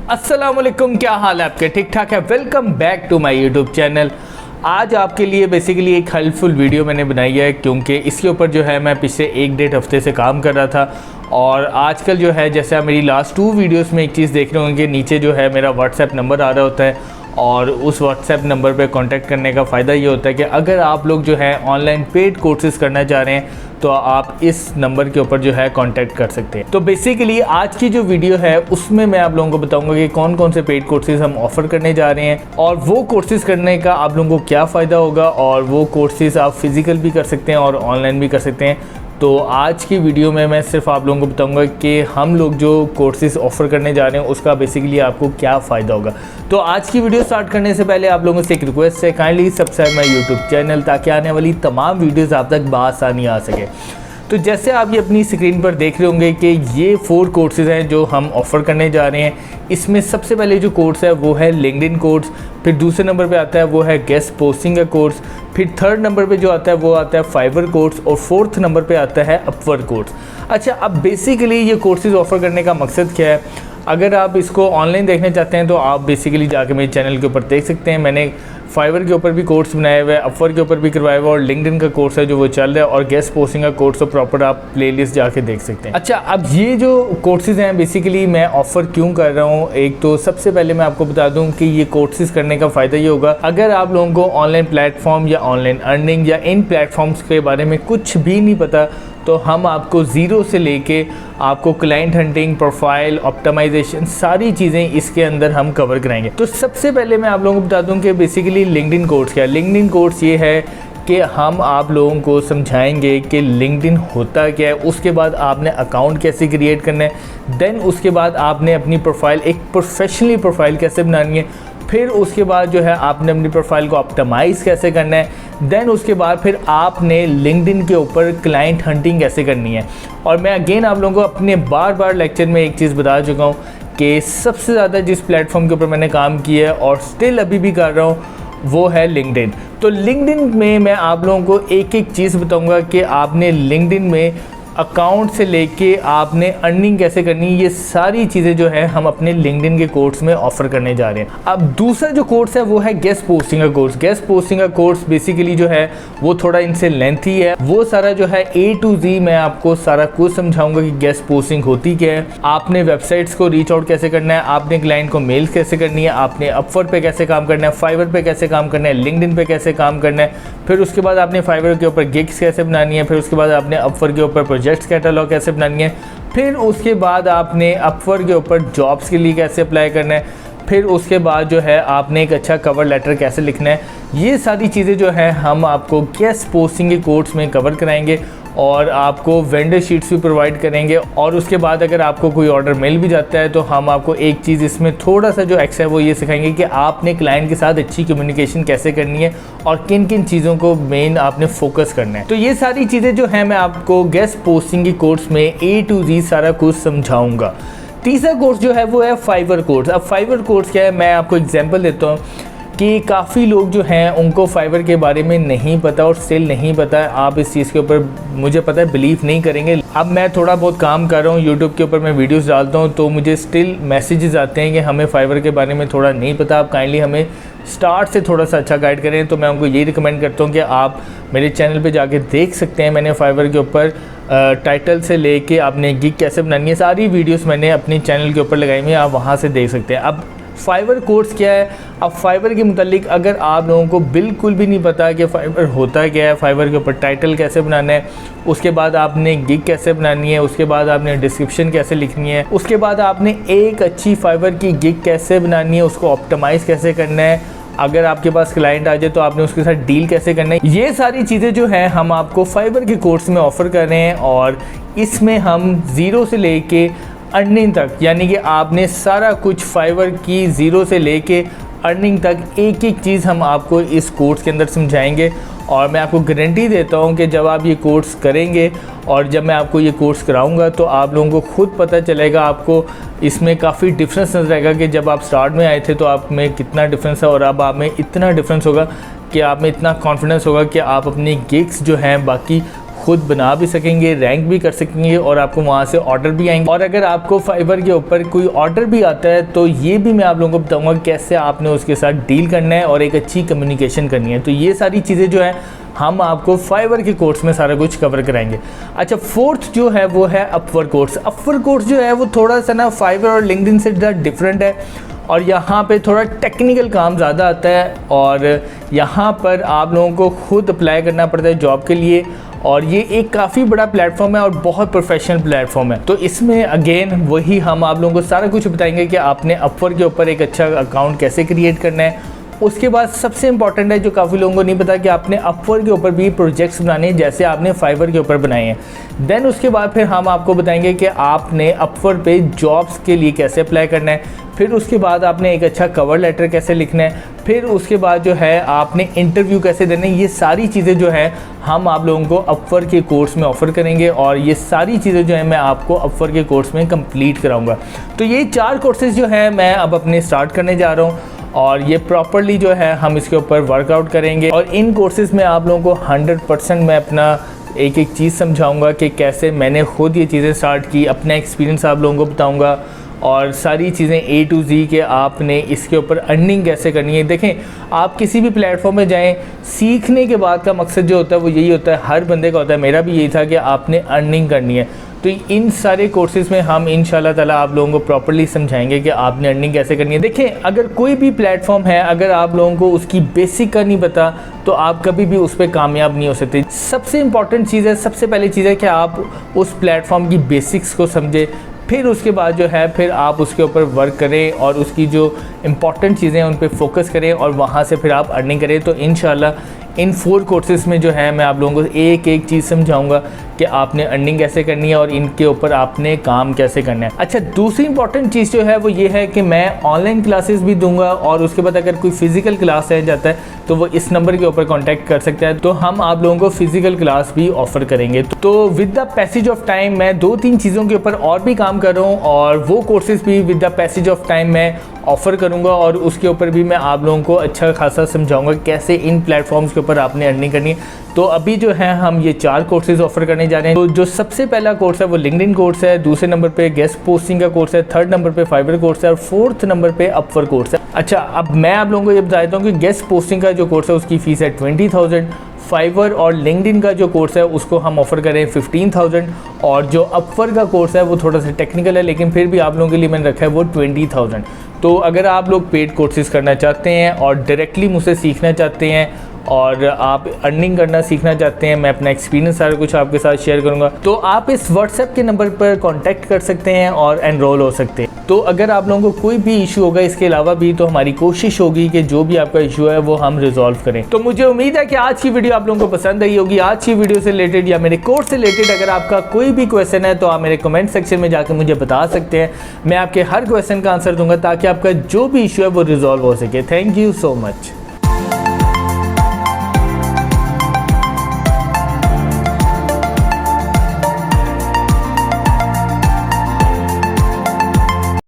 अस्सलाम वालेकुम, क्या हाल है आपके? ठीक ठाक है। Welcome back to my YouTube channel. आज आपके लिए बेसिकली एक हेल्पफुल वीडियो मैंने बनाई है, क्योंकि इसके ऊपर जो है मैं पिछले 1-1.5 हफ्ते से काम कर रहा था। और आजकल जो है, जैसे आप मेरी लास्ट 2 वीडियोस में एक चीज़ देख रहे होंगे, नीचे जो है मेरा व्हाट्सएप नंबर आ रहा होता है। और उस व्हाट्सएप नंबर पे कांटेक्ट करने का फ़ायदा ये होता है कि अगर आप लोग जो है ऑनलाइन पेड कोर्सेज़ करना चाह रहे हैं तो आप इस नंबर के ऊपर जो है कांटेक्ट कर सकते हैं। तो बेसिकली आज की जो वीडियो है उसमें मैं आप लोगों को बताऊंगा कि कौन कौन से पेड कोर्सेज़ हम ऑफ़र करने जा रहे हैं और वो कोर्सेज़ करने का आप लोगों को क्या फ़ायदा होगा, और वो कोर्सेज़ आप फिज़िकल भी कर सकते हैं और ऑनलाइन भी कर सकते हैं। तो आज की वीडियो में मैं सिर्फ आप लोगों को बताऊंगा कि हम लोग जो कोर्सेज़ ऑफ़र करने जा रहे हैं उसका बेसिकली आपको क्या फ़ायदा होगा। तो आज की वीडियो स्टार्ट करने से पहले आप लोगों से एक रिक्वेस्ट है, kindly subscribe my YouTube channel ताकि आने वाली तमाम वीडियोस आप तक बआसानी आ सके। तो जैसे आप ये अपनी स्क्रीन पर देख रहे होंगे कि ये 4 कोर्सेज़ हैं जो हम ऑफ़र करने जा रहे हैं। इसमें सबसे पहले जो कोर्स है वो है लिंक्डइन कोर्स, फिर दूसरे नंबर पे आता है वो है गेस्ट पोस्टिंग का कोर्स, फिर थर्ड नंबर पे जो आता है वो आता है फाइवर कोर्स, और फोर्थ नंबर पे आता है अपवर्क कोर्स। अच्छा, अब बेसिकली ये कोर्सेज़ ऑफ़र करने का मकसद क्या है? अगर आप इसको ऑनलाइन देखना चाहते हैं तो आप बेसिकली जाके मेरे चैनल के ऊपर देख सकते हैं। मैंने फाइवर के ऊपर भी कोर्स बनाए हुए हैं, अपवर्क के ऊपर भी करवाया हुआ है, और लिंक्डइन का कोर्स है जो वो चल रहा है, और गेस्ट पोस्टिंग का कोर्स तो प्रॉपर आप प्लेलिस्ट जाके देख सकते हैं। अच्छा, अब ये जो कोर्सेज़ हैं बेसिकली मैं ऑफ़र क्यों कर रहा हूँ, एक तो सबसे पहले मैं आपको बता दूँ कि ये कोर्सेज़ करने का फ़ायदा ये होगा, अगर आप लोगों को ऑनलाइन प्लेटफॉर्म या ऑनलाइन अर्निंग या इन प्लेटफॉर्म्स के बारे में कुछ भी नहीं पता, तो हम आपको ज़ीरो से लेके आपको क्लाइंट हंटिंग, प्रोफाइल ऑप्टिमाइजेशन, सारी चीज़ें इसके अंदर हम कवर कराएंगे। तो सबसे पहले मैं आप लोगों को बता दूं कि बेसिकली लिंक्डइन कोर्स क्या है। लिंक्डइन कोर्स ये है कि हम आप लोगों को समझाएंगे कि लिंक्डइन होता क्या है, उसके बाद आपने अकाउंट कैसे क्रिएट करना है, देन उसके बाद आपने अपनी प्रोफाइल, एक प्रोफेशनली प्रोफाइल कैसे बनानी है, फिर उसके बाद जो है आपने अपनी प्रोफाइल को ऑप्टिमाइज़ कैसे करना है, देन उसके बाद फिर आपने लिंक्डइन के ऊपर क्लाइंट हंटिंग कैसे करनी है। और मैं अगेन आप लोगों को अपने बार लेक्चर में एक चीज़ बता चुका हूँ कि सबसे ज़्यादा जिस प्लेटफॉर्म के ऊपर मैंने काम किया है और स्टिल अभी भी कर रहा हूँ वो है लिंक्डइन। तो लिंक्डइन में मैं आप लोगों को एक एक चीज़ बताऊँगा कि आपने लिंक्डइन में अकाउंट से लेके आपने अर्निंग कैसे करनी, ये सारी चीज़ें जो है हम अपने लिंक्डइन के कोर्स में ऑफ़र करने जा रहे हैं। अब दूसरा जो कोर्स है वो है गेस्ट पोस्टिंग का कोर्स। गेस्ट पोस्टिंग का कोर्स बेसिकली जो है वो थोड़ा इनसे लेंथी है। वो सारा जो है A to Z मैं आपको सारा कुछ समझाऊंगा कि गेस्ट पोस्टिंग होती क्या है, आपने वेबसाइट्स को रीच आउट कैसे करना है, आपने क्लाइंट को मेल कैसे करनी है, आपने अपवर्क पे कैसे काम करना है, फाइवर पे कैसे काम करना है, लिंक्डइन पे कैसे काम करना है, फिर उसके बाद आपने फाइवर के ऊपर गिग्स कैसे बनानी है, फिर उसके बाद आपने अपवर्क के ऊपर प्रोजेक्ट्स कैटलॉग कैसे बनानी है, फिर उसके बाद आपने अपवर्क के ऊपर जॉब्स के लिए कैसे अप्लाई करना है, फिर उसके बाद जो है आपने एक अच्छा कवर लेटर कैसे लिखना है। ये सारी चीज़ें जो है हम आपको गेस्ट पोस्टिंग के कोर्स में कवर कराएंगे, और आपको वेंडर शीट्स भी प्रोवाइड करेंगे। और उसके बाद अगर आपको कोई ऑर्डर मिल भी जाता है तो हम आपको एक चीज़ इसमें थोड़ा सा जो एक्स्ट्रा है वो ये सिखाएंगे कि आपने क्लाइंट के साथ अच्छी कम्युनिकेशन कैसे करनी है और किन किन चीज़ों को मेन आपने फोकस करना है। तो ये सारी चीज़ें जो हैं मैं आपको गेस्ट पोस्टिंग के कोर्स में A to Z सारा कुछ समझाऊँगा। तीसरा कोर्स जो है वो है फाइवर कोर्स। अब फाइवर कोर्स क्या है, मैं आपको एग्जांपल देता हूँ कि काफ़ी लोग जो हैं उनको फाइवर के बारे में नहीं पता, और स्टिल नहीं पता है। आप इस चीज़ के ऊपर मुझे पता है बिलीव नहीं करेंगे। अब मैं थोड़ा बहुत काम कर रहा हूँ, यूट्यूब के ऊपर मैं वीडियोस डालता हूँ, तो मुझे स्टिल मैसेजेस आते हैं कि हमें फाइवर के बारे में थोड़ा नहीं पता, आप काइंडली हमें स्टार्ट से थोड़ा सा अच्छा गाइड करें। तो मैं उनको यही रिकमेंड करता हूँ कि आप मेरे चैनल पे जाके देख सकते हैं। मैंने फाइवर के ऊपर टाइटल से लेके आपने गिग कैसे बनानी है, सारी वीडियोस मैंने अपने चैनल के ऊपर लगाई हुई हैं, आप वहाँ से देख सकते हैं। अब फाइवर कोर्स क्या है? अब फाइवर के मुतालिक अगर आप लोगों को बिल्कुल भी नहीं पता कि फाइवर होता क्या है, फाइवर के ऊपर टाइटल कैसे बनाना है, उसके बाद आपने गिग कैसे बनानी है, उसके बाद आपने डिस्क्रिप्शन कैसे लिखनी है, उसके बाद आपने एक अच्छी फाइवर की गिग कैसे बनानी है, उसको ऑप्टिमाइज़ कैसे करना है, अगर आपके पास क्लाइंट आ जाए तो आपने उसके साथ डील कैसे करना है, ये सारी चीज़ें जो हैं हम आपको फाइवर के कोर्स में ऑफ़र कर रहे हैं। और इसमें हम ज़ीरो से लेके अर्निंग तक, यानी कि आपने सारा कुछ फाइवर की ज़ीरो से लेके अर्निंग तक एक एक चीज़ हम आपको इस कोर्स के अंदर समझाएंगे। और मैं आपको गारंटी देता हूं कि जब आप ये कोर्स करेंगे और जब मैं आपको ये कोर्स कराऊंगा तो आप लोगों को खुद पता चलेगा, आपको इसमें काफ़ी डिफरेंस नज़र आएगा कि जब आप स्टार्ट में आए थे तो आप में कितना डिफरेंस है और अब आप में इतना डिफरेंस होगा कि आप में इतना कॉन्फिडेंस होगा कि आप अपनी गिग्स जो हैं बाकी खुद बना भी सकेंगे, रैंक भी कर सकेंगे और आपको वहाँ से ऑर्डर भी आएंगे। और अगर आपको फाइवर के ऊपर कोई ऑर्डर भी आता है तो ये भी मैं आप लोगों को बताऊँगा कैसे आपने उसके साथ डील करना है और एक अच्छी कम्युनिकेशन करनी है। तो ये सारी चीज़ें जो है हम आपको फाइवर के कोर्स में सारा कुछ कवर कराएंगे। अच्छा, फोर्थ जो है वो है अपवर्क कोर्स। अपवर्क कोर्स जो है वो थोड़ा सा ना फाइवर और लिंक्डइन से डिफरेंट है और यहाँ पे थोड़ा टेक्निकल काम ज़्यादा आता है और यहाँ पर आप लोगों को खुद अप्लाई करना पड़ता है जॉब के लिए और ये एक काफ़ी बड़ा प्लेटफॉर्म है और बहुत प्रोफेशनल प्लेटफॉर्म है। तो इसमें अगेन वही हम आप लोगों को सारा कुछ बताएंगे कि आपने अपवर्क के ऊपर एक अच्छा अकाउंट कैसे क्रिएट करना है। उसके बाद सबसे इंपॉर्टेंट है जो काफ़ी लोगों को नहीं पता कि आपने अपवर्क के ऊपर भी प्रोजेक्ट्स बनाने हैं जैसे आपने फाइवर के ऊपर बनाए हैं। देन उसके बाद फिर हम आपको बताएंगे कि आपने अपवर्क पे जॉब्स के लिए कैसे अप्लाई करना है, फिर उसके बाद आपने एक अच्छा कवर लेटर कैसे लिखना है, फिर उसके बाद जो है आपने इंटरव्यू कैसे देना है। ये सारी चीज़ें जो है हम आप लोगों को अपवर्क के कोर्स में ऑफ़र करेंगे और ये सारी चीज़ें जो है मैं आपको अपवर्क के कोर्स में कंप्लीट कराऊंगा। तो ये 4 कोर्सेज़ जो है मैं अब अपने स्टार्ट करने जा रहा हूँ और ये प्रॉपरली जो है हम इसके ऊपर वर्कआउट करेंगे और इन कोर्सेज़ में आप लोगों को 100% मैं अपना एक एक चीज़ समझाऊंगा कि कैसे मैंने खुद ये चीज़ें स्टार्ट की, अपना एक्सपीरियंस आप लोगों को बताऊंगा और सारी चीज़ें A to Z के आपने इसके ऊपर अर्निंग कैसे करनी है। देखें, आप किसी भी प्लेटफॉर्म में जाएं, सीखने के बाद का मकसद जो होता है वो यही होता है, हर बंदे का होता है, मेरा भी यही था कि आपने अर्निंग करनी है। तो इन सारे कोर्सेज़ में हम इंशाल्लाह ताला आप लोगों को प्रॉपर्ली समझाएंगे कि आपने अर्निंग कैसे करनी है। देखें, अगर कोई भी प्लेटफॉर्म है, अगर आप लोगों को उसकी बेसिक का नहीं पता तो आप कभी भी उस पर कामयाब नहीं हो सकते। सबसे इंपॉर्टेंट चीज़ है, सबसे पहली चीज़ है कि आप उस प्लेटफॉर्म की बेसिक्स को समझें, फिर उसके बाद जो है फिर आप उसके ऊपर वर्क करें और उसकी जो इम्पॉर्टेंट चीज़ें हैं उन पे फोकस करें और वहाँ से फिर आप अर्निंग करें। तो इंशाल्लाह इन 4 कोर्सेज़ में जो है मैं आप लोगों को एक एक चीज़ समझाऊंगा कि आपने अर्निंग कैसे करनी है और इनके ऊपर आपने काम कैसे करना है। अच्छा, दूसरी इंपॉर्टेंट चीज़ जो है वो ये है कि मैं ऑनलाइन क्लासेस भी दूंगा और उसके बाद अगर कोई फिज़िकल क्लास रह जाता है तो वो इस नंबर के ऊपर कांटेक्ट कर सकता है, तो हम आप लोगों को फिज़िकल क्लास भी ऑफ़र करेंगे। तो with the passage of time मैं 2-3 चीज़ों के ऊपर और भी काम कर रहा हूँ और वो कोर्सेज़ भी with the passage of time मैं ऑफ़र करूँगा और उसके ऊपर भी मैं आप लोगों को अच्छा खासा समझाऊँगा कैसे इन प्लेटफॉर्म्स के ऊपर आपने अर्निंग करनी है। तो अभी जो है हम ये 4 कोर्सेज़ ऑफ़र करने जा रहे हैं। तो जो सबसे पहला कोर्स है वो लिंक्डइन कोर्स है, दूसरे नंबर पे गेस्ट पोस्टिंग का कोर्स है, थर्ड नंबर पे फाइवर कोर्स है और फोर्थ नंबर पे अपवर्क कोर्स है। अच्छा, अब मैं आप लोगों को ये बता देता हूँ कि गेस्ट पोस्टिंग का जो कोर्स है उसकी फ़ीस है 20,000, फाइवर और लिंक्डइन का जो कोर्स है उसको हम ऑफ़र करें 15,000 और जो अपवर्क का कोर्स है वो थोड़ा सा टेक्निकल है लेकिन फिर भी आप लोगों के लिए मैंने रखा है वो 20,000। तो अगर आप लोग पेड कोर्सेज़ करना चाहते हैं और डायरेक्टली मुझसे सीखना चाहते हैं और आप अर्निंग करना सीखना चाहते हैं, मैं अपना एक्सपीरियंस सारा कुछ आपके साथ शेयर करूंगा, तो आप इस व्हाट्सएप के नंबर पर कांटेक्ट कर सकते हैं और एनरोल हो सकते हैं। तो अगर आप लोगों को कोई भी इशू होगा इसके अलावा भी तो हमारी कोशिश होगी कि जो भी आपका इशू है वो हम रिजॉल्व करें। तो मुझे उम्मीद है कि आज की वीडियो आप लोगों को पसंद आई होगी। आज की वीडियो से रिलेटेड या मेरे कोर्स से रिलेटेड अगर आपका कोई भी क्वेश्चन है तो आप मेरे कमेंट सेक्शन में जाकर मुझे बता सकते हैं, मैं आपके हर क्वेश्चन का आंसर दूंगा ताकि आपका जो भी इशू है वो रिजॉल्व हो सके। Thank you so much.